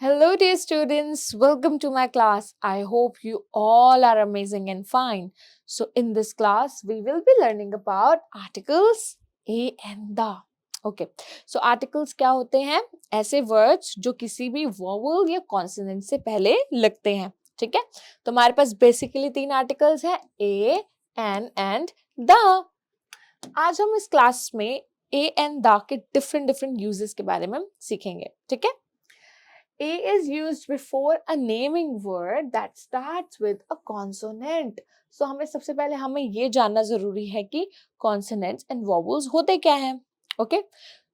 Hello, dear students. Welcome to my class. I hope you all are amazing and fine. So, in this class, we will be learning about articles a and the. Okay. So, articles क्या होते हैं? ऐसे words जो किसी भी vowel या consonant से पहले लगते हैं. ठीक है? तो हमारे पास basically 3 articles हैं a, an and the. आज हम इस क्लास में a and the के different uses के बारे में सीखेंगे. ठीक है? A is used before a naming word that starts with a consonant. So हमें सबसे पहले हमें ये जानना जरूरी है कि consonants and vowels होते क्या हैं. Okay?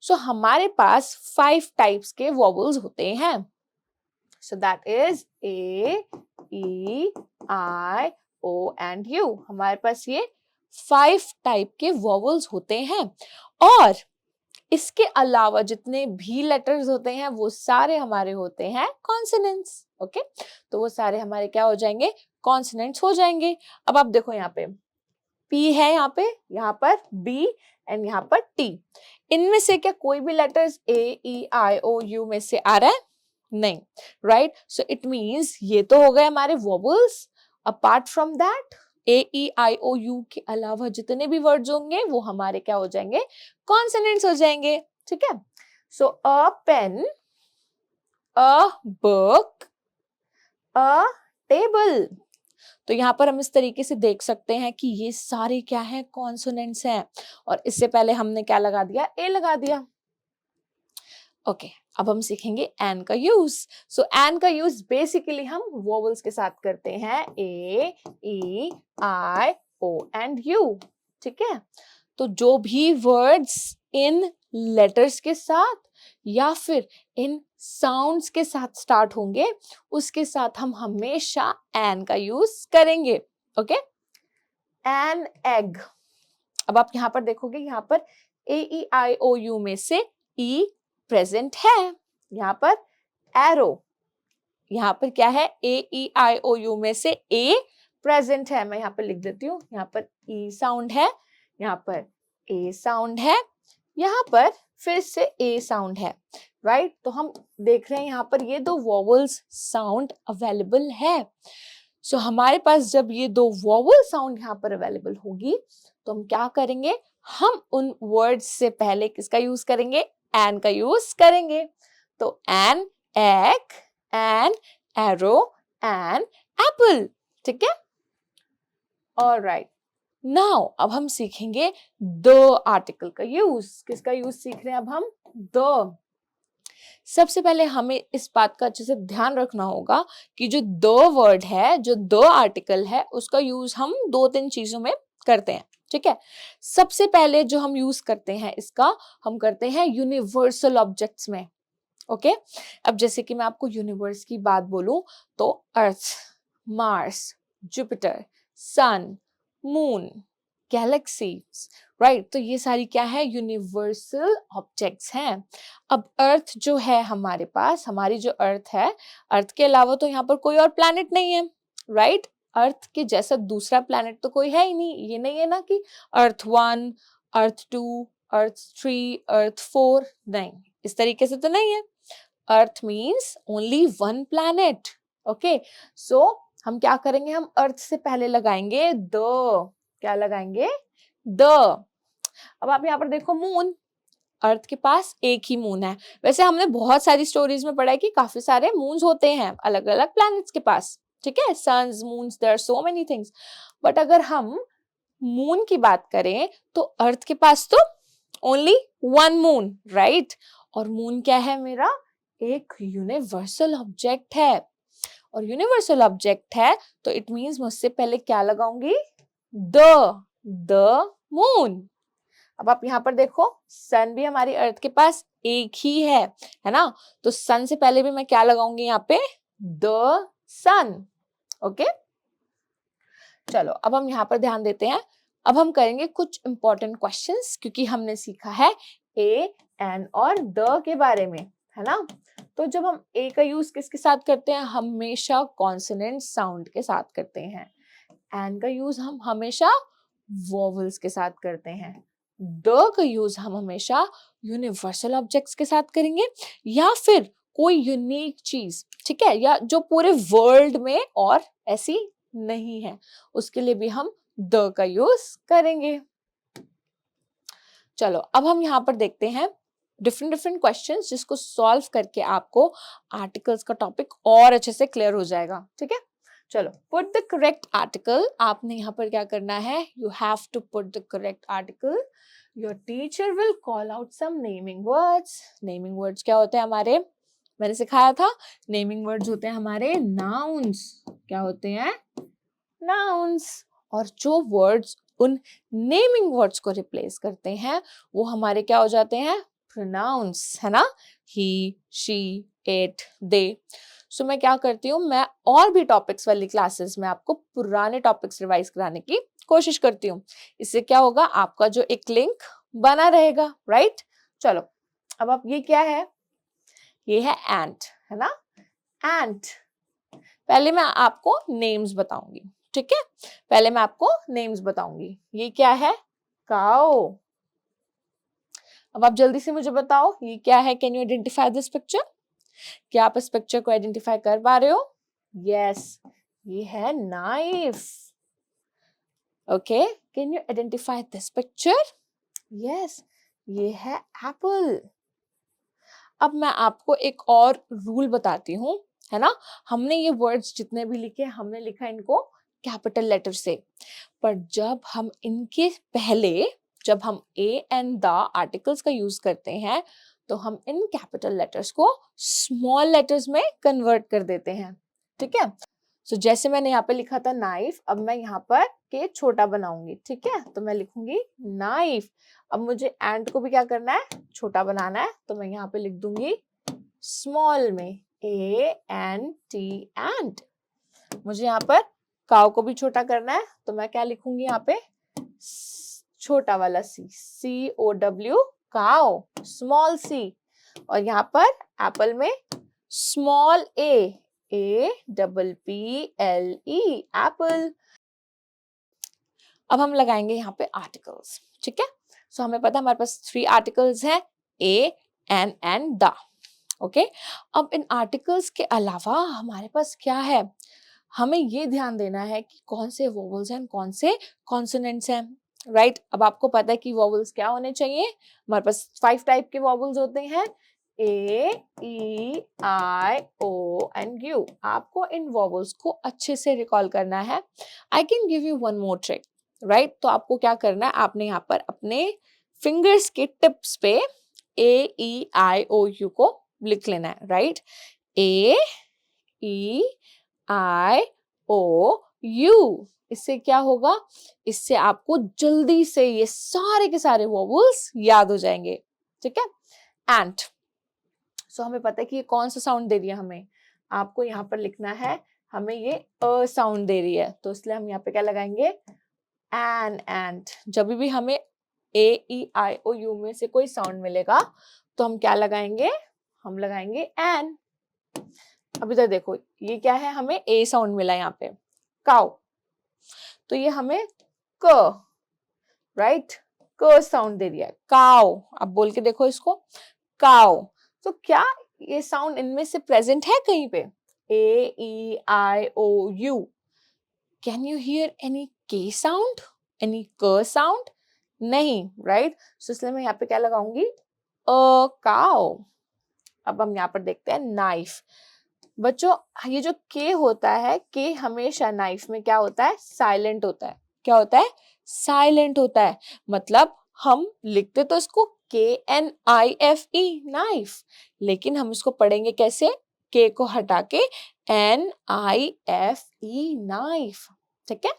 So हमारे पास 5 types के vowels होते हैं. So that is A, E, I, O and U. हमारे पास ये 5 type के vowels होते हैं और इसके अलावा जितने भी लेटर्स होते हैं वो सारे हमारे होते हैं कॉन्सोनेंट्स. ओके, तो वो सारे हमारे क्या हो जाएंगे? कॉन्सोनेंट्स हो जाएंगे. अब आप देखो यहाँ पे P है, यहाँ पर B एंड यहाँ पर T. इनमें से क्या कोई भी letters A, E, I, O, U में से आ रहा है? नहीं, राइट? सो इट मीन्स ये तो हो गए हमारे vowels. Apart from that A, E, I, O, U के अलावा जितने भी वर्ड्स होंगे वो हमारे क्या हो जाएंगे? कॉन्सोनेंट्स हो जाएंगे. ठीक है? So a pen, a book, a table. तो यहाँ पर हम इस तरीके से देख सकते हैं कि ये सारे क्या है? कॉन्सोनेंट्स हैं. और इससे पहले हमने क्या लगा दिया? ए लगा दिया. ओके, अब हम सीखेंगे एन का यूज. सो एन का यूज बेसिकली हम वोवेल्स के साथ करते हैं. ए, ई, आई, ओ एंड यू. ठीक है? तो जो भी वर्ड्स इन लेटर्स के साथ या फिर इन साउंड्स के साथ स्टार्ट होंगे उसके साथ हम हमेशा एन का यूज करेंगे. ओके? An egg. अब आप यहां पर देखोगे, यहाँ पर ए, ई, आई, ओ, यू में से ई प्रेजेंट है. यहाँ पर एरो, यहाँ पर क्या है? ए, ई, आई, ओ, यू में से ए प्रेजेंट है. मैं यहाँ पर लिख देती हूँ. यहाँ पर ई साउंड है, यहाँ पर ए साउंड है, यहाँ पर फिर से ए साउंड है. राइट? तो हम देख रहे हैं यहाँ पर ये दो वोवेल्स साउंड अवेलेबल है. सो हमारे पास जब ये दो वोवेल साउंड यहाँ पर अवेलेबल होगी तो हम क्या करेंगे? हम उन वर्ड्स से पहले किसका यूज करेंगे? एन का यूज करेंगे. तो an egg, an arrow, an apple. ठीक है? ऑलराइट. नाउ अब हम सीखेंगे द आर्टिकल का यूज. किसका यूज सीख रहे हैं अब हम? द. सबसे पहले हमें इस बात का अच्छे से ध्यान रखना होगा कि जो द वर्ड है, जो द आर्टिकल है, उसका यूज हम 2-3 चीजों में करते हैं. ठीक है? सबसे पहले जो हम यूज करते हैं इसका, हम करते हैं यूनिवर्सल ऑब्जेक्ट्स में. ओके? अब जैसे कि मैं आपको यूनिवर्स की बात बोलूं तो अर्थ, मार्स, जुपिटर, सन, मून, गैलेक्सीज. राइट? तो ये सारी क्या है? यूनिवर्सल ऑब्जेक्ट्स हैं. अब अर्थ जो है हमारे पास, हमारी जो अर्थ है, अर्थ के अलावा तो यहाँ पर कोई और प्लैनेट नहीं है. राइट? अर्थ के जैसा दूसरा प्लैनेट तो कोई है ही नहीं. ये नहीं है ना कि अर्थ 1, अर्थ 2, अर्थ 3, अर्थ 4. नहीं, इस तरीके से तो नहीं है. Earth means only one planet. Okay? So हम क्या करेंगे? हम अर्थ से पहले लगाएंगे द. क्या लगाएंगे? द. अब आप यहाँ पर देखो मून. अर्थ के पास एक ही मून है. वैसे हमने बहुत सारी स्टोरीज में पढ़ा है कि काफी सारे मून्स होते हैं अलग अलग प्लैनेट्स के पास. ठीक है? Suns, moons, there are so many things. But अगर हम मून की बात करें तो अर्थ के पास तो ओनली वन मून. राइट? और मून क्या है मेरा? एक यूनिवर्सल ऑब्जेक्ट है. और यूनिवर्सल ऑब्जेक्ट है तो इट मीन्स मैं उससे पहले क्या लगाऊंगी? The moon. अब आप यहाँ पर देखो, सन भी हमारी अर्थ के पास एक ही है ना? तो सन से पहले भी मैं क्या लगाऊंगी यहाँ पे? The sun. ओके? चलो अब हम यहाँ पर ध्यान देते हैं. अब हम करेंगे कुछ इंपॉर्टेंट क्वेश्चंस क्योंकि हमने सीखा है ए, एन और द के बारे में, है ना? तो जब हम ए का यूज किसके साथ करते हैं? हमेशा कॉन्सोनेंट साउंड के साथ करते हैं. एन का यूज हम हमेशा वोवेल्स के साथ करते हैं. द का यूज हम हमेशा यूनिवर्सल ऑब्जेक्ट्स के साथ करेंगे या फिर कोई यूनिक चीज, ठीक है, या जो पूरे वर्ल्ड में और ऐसी नहीं है, उसके लिए भी हम द का यूज करेंगे। चलो अब हम यहाँ पर देखते हैं डिफरेंट डिफरेंट क्वेश्चंस, जिसको सॉल्व करके आपको आर्टिकल्स का टॉपिक और अच्छे से क्लियर हो जाएगा। ठीक है, चलो पुट द करेक्ट आर्टिकल। आपने यहाँ पर क्या करना है, you have to put the correct article. Your teacher will call out some naming words. Naming words क्या होते हैं हमारे, मैंने सिखाया था, नेमिंग वर्ड्स होते हैं हमारे नाउन्स। क्या होते हैं, नाउन्स। और जो वर्ड्स उन नेमिंग वर्ड्स को रिप्लेस करते हैं वो हमारे क्या हो जाते हैं, प्रोनाउंस, है ना, ही, शी, इट, दे। सो मैं क्या करती हूँ, मैं और भी टॉपिक्स वाली क्लासेस में आपको पुराने टॉपिक्स रिवाइज कराने की कोशिश करती हूँ। इससे क्या होगा, आपका जो एक लिंक बना रहेगा, राइट। चलो अब आप, ये क्या है, ये है एंट, है ना, एंट। पहले मैं आपको नेम्स बताऊंगी, ठीक है, पहले मैं आपको नेम्स बताऊंगी। ये क्या है, काओ। अब आप जल्दी से मुझे बताओ ये क्या है, can you identify this picture. क्या आप इस पिक्चर को आइडेंटिफाई कर पा रहे हो, यस, ये है knife. Okay, can you identify this picture, yes, ये है एप्पल। अब मैं आपको एक और रूल बताती हूँ, है ना, हमने ये वर्ड्स जितने भी लिखे हमने लिखा इनको कैपिटल लेटर से, पर जब हम इनके पहले, जब हम ए एंड द आर्टिकल्स का यूज करते हैं तो हम इन कैपिटल लेटर्स को स्मॉल लेटर्स में कन्वर्ट कर देते हैं। ठीक है, सो जैसे मैंने यहाँ पे लिखा था नाइफ, अब मैं यहाँ पर के छोटा बनाऊंगी, ठीक है, तो मैं लिखूंगी नाइफ। अब मुझे एंड को भी क्या करना है, छोटा बनाना है, तो मैं यहाँ पे लिख दूंगी स्मॉल में, ANT, एंड। मुझे यहाँ पर काउ को भी छोटा करना है, तो मैं क्या लिखूंगी यहाँ पे, छोटा वाला COW, काउ, स्मॉल सी। और यहाँ पर एप्पल में स्मॉल APPLE, एप्पल। अब हम लगाएंगे यहाँ पे आर्टिकल्स, ठीक है। सो हमें पता है हमारे पास 3 आर्टिकल्स हैं, ए, एन एंड द। ओके, अब इन आर्टिकल्स के अलावा हमारे पास क्या है, हमें ये ध्यान देना है कि कौन से वोवल्स हैं, कौन से कॉन्सोनेंट्स हैं, राइट। अब आपको पता है कि वोवल्स क्या होने चाहिए, हमारे पास 5 टाइप के वोवल्स होते हैं, A, E, I, O and U। आपको इन वोवल्स को अच्छे से रिकॉल करना है। I can give you one more trick, right. तो आपको क्या करना है, आपने यहाँ पर अपने फिंगर्स के टिप्स पे AEIOU को लिख लेना है, राइट। AEIOU। इससे क्या होगा, इससे आपको जल्दी से ये सारे के सारे वोवल्स याद हो जाएंगे, ठीक है। एंट, सो हमें पता है कि ये कौन सा साउंड दे रही है हमें, आपको यहाँ पर लिखना है, हमें ये अ साउंड दे रही है, तो इसलिए हम यहाँ पे क्या लगाएंगे, एन एंट। जब भी हमें AEIOU में से कोई साउंड मिलेगा तो हम क्या लगाएंगे, हम लगाएंगे एन। अब इधर देखो, ये क्या है, हमें ए साउंड मिला यहाँ पे, काउ, तो ये हमें क, राइट, क साउंड दे दिया है, काउ। अब बोल के देखो इसको, काउ। तो क्या ये साउंड इनमें से प्रेजेंट है कहीं पे, AEIOU, can you here any के साउंड, एनी क साउंड, नहीं, राइट। सो इसलिए मैं यहाँ पे क्या लगाऊंगी, अ काउ। अब हम यहाँ पर देखते हैं नाइफ। बच्चों ये जो के होता है, के हमेशा नाइफ में क्या होता है, साइलेंट होता है। क्या होता है, साइलेंट होता है। मतलब हम लिखते तो इसको KNIFE, नाइफ, लेकिन हम इसको पढ़ेंगे कैसे, के को हटा के NIFE, नाइफ, ठीक है।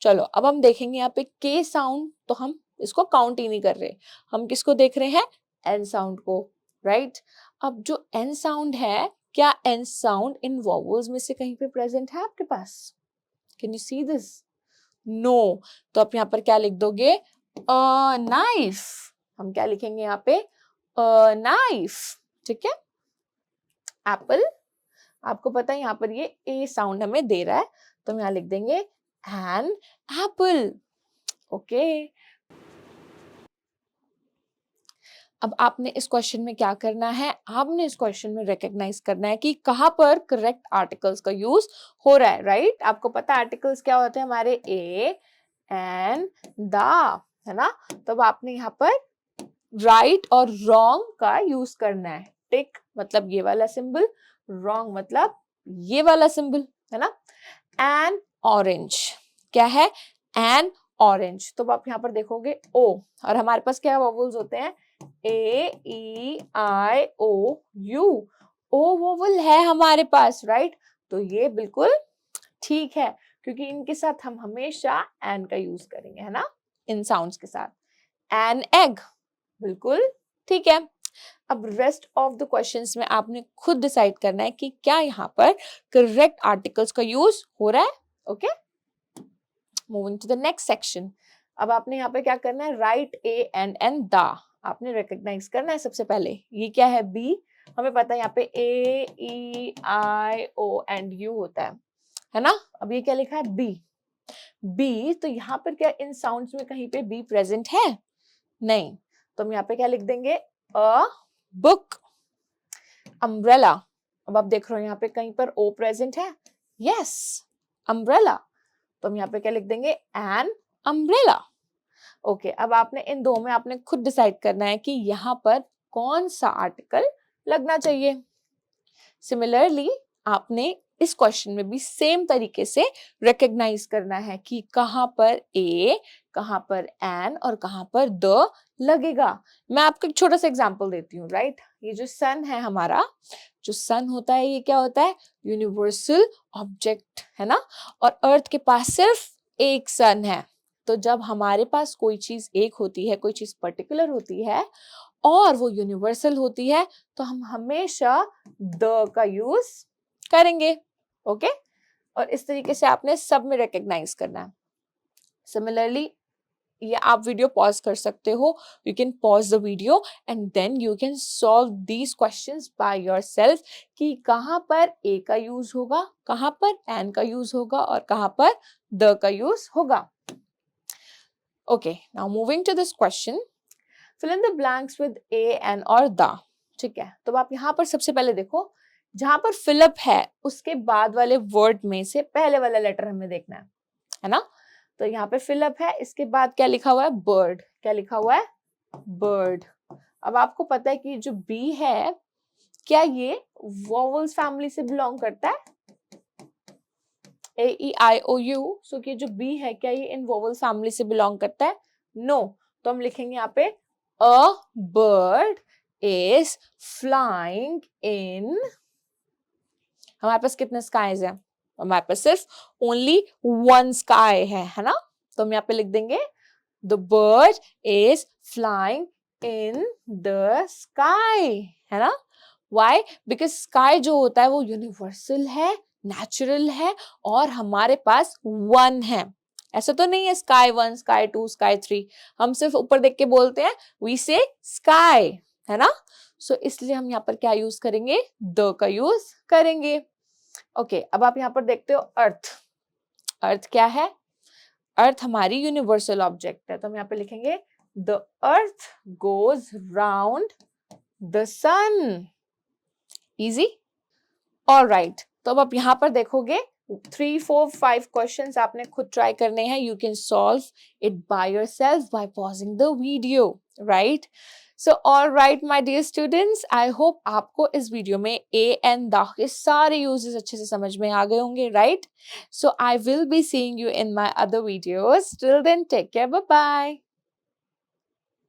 चलो अब हम देखेंगे यहाँ पे के साउंड, तो हम इसको काउंट ही नहीं कर रहे, हम किसको देख रहे हैं, एन साउंड को, राइट। अब जो एन साउंड है, क्या एन साउंड इन वोवल्स में से कहीं पे प्रेजेंट है आपके पास, can you see this, no. तो आप यहाँ पर क्या लिख दोगे, नाइफ। हम क्या लिखेंगे यहाँ पे, नाइफ, ठीक है। एप्पल, आपको पता है यहाँ पर ये ए साउंड हमें दे रहा है, तो हम यहाँ लिख देंगे एन एप्पल, ओके। अब आपने इस क्वेश्चन में क्या करना है, आपने इस क्वेश्चन में रिकॉग्नाइज करना है कि कहाँ पर करेक्ट आर्टिकल्स का यूज हो रहा है, राइट? आपको पता है आर्टिकल्स क्या होते हैं हमारे, ए एंड द, है ना? तो अब आपने यहाँ पर राइट और रॉन्ग का यूज करना है। टिक मतलब ये वाला सिंबल, रॉन्ग मतलब ये वाला सिंबल, है ना? एन ऑरेंज, क्या है? N orange. तो आप यहाँ पर देखोगे ओ, और हमारे पास क्या वोवल्स होते हैं, ए ई आई ओ यू। ओ वोवल है हमारे पास, राइट? तो ये बिल्कुल ठीक है, क्योंकि इनके साथ हम हमेशा एन का यूज करेंगे, है ना, इन साउंड्स के साथ। एन एग, बिल्कुल ठीक है। अब रेस्ट ऑफ द क्वेश्चंस में आपने खुद डिसाइड करना है कि क्या यहाँ पर करेक्ट आर्टिकल्स का यूज हो रहा है। Okay, moving to the next section. अब आपने यहाँ पे क्या करना है, राइट ए एंड द आपने रिकॉग्नाइज करना है। सबसे पहले ये क्या है, बी, हमें पता है यहाँ पे ए ई आई ओ एंड यू होता है ना? अब ये क्या लिखा है, बी। बी, तो यहाँ पर क्या इन साउंड्स में कहीं पे बी प्रेजेंट है? नहीं, तो हम यहाँ पे क्या लिख देंगे, अ बुक। अम्ब्रेला, अब आप देख रहे हो यहाँ पे कहीं पर ओ प्रेजेंट है, यस, अम्ब्रेला। तो हम यहाँ पे क्या लिख देंगे, एन अम्ब्रेला। ओके, अब आपने इन दो में आपने खुद डिसाइड करना है कि यहाँ पर कौन सा आर्टिकल लगना चाहिए। सिमिलरली आपने इस क्वेश्चन में भी सेम तरीके से रिकॉग्नाइज करना है कि कहाँ पर ए, कहाँ पर एन और कहाँ पर द लगेगा। मैं आपको एक छोटा सा एग्जांपल देती हूँ, राइट? ये जो सन है हमारा, जो सन होता है ये क्या होता है, यूनिवर्सल ऑब्जेक्ट, है ना? और अर्थ के पास सिर्फ एक सन है। तो जब हमारे पास कोई चीज एक होती है, कोई चीज पर्टिकुलर होती है और वो यूनिवर्सल होती है, तो हम हमेशा द का यूज करेंगे। ओके, और इस तरीके से आपने सब में रिकॉग्नाइज करना है। सिमिलरली ये आप वीडियो पॉज कर सकते हो, you can pause the video and then you can solve these questions by yourself कि कहाँ पर ए का यूज होगा, कहाँ पर एन का यूज होगा और कहाँ पर द का यूज होगा। Okay, now moving to this question, fill in the blanks with a and और the। ठीक है, तो आप यहाँ पर सबसे पहले देखो, जहां पर फिलअप है उसके बाद वाले वर्ड में से पहले वाला लेटर हमें देखना है ना? तो यहाँ पे फिलअप है, इसके बाद क्या लिखा हुआ है, बर्ड। क्या लिखा हुआ है, बर्ड। अब आपको पता है कि जो बी है, क्या ये वोवल्स फैमिली से बिलोंग करता है, ए ई आई ओ यू। सो कि जो बी है, क्या ये इन वोवल्स फैमिली से बिलोंग करता है? नो। तो हम लिखेंगे यहाँ पे a bird is flying in, हमारे पास कितने skies हैं? हमारे पास सिर्फ only one sky है ना? तो हम यहाँ पे लिख देंगे the bird is flying in the sky, है ना? Why? Because sky जो होता है वो universal है, natural है और हमारे पास one है। ऐसा तो नहीं है स्काई 1, स्काई 2, स्काई 3, हम सिर्फ ऊपर देख के बोलते हैं, वी से स्काई, है ना? सो इसलिए हम यहाँ पर क्या यूज करेंगे, द का यूज करेंगे। ओके, अब आप यहाँ पर देखते हो अर्थ। अर्थ क्या है, अर्थ हमारी यूनिवर्सल ऑब्जेक्ट है, तो हम यहाँ पे लिखेंगे the earth goes round the sun. Easy, alright. तो अब आप यहाँ पर देखोगे 3, 4, 5 क्वेश्चंस आपने खुद ट्राई करने हैं। You can solve it by yourself by pausing the video, right? So alright my dear students, I hope आपको इस वीडियो में ए एंड द के सारे यूजेस अच्छे से समझ में आ गए होंगे, right? So I will be seeing you in my other videos. Till then take care, bye bye.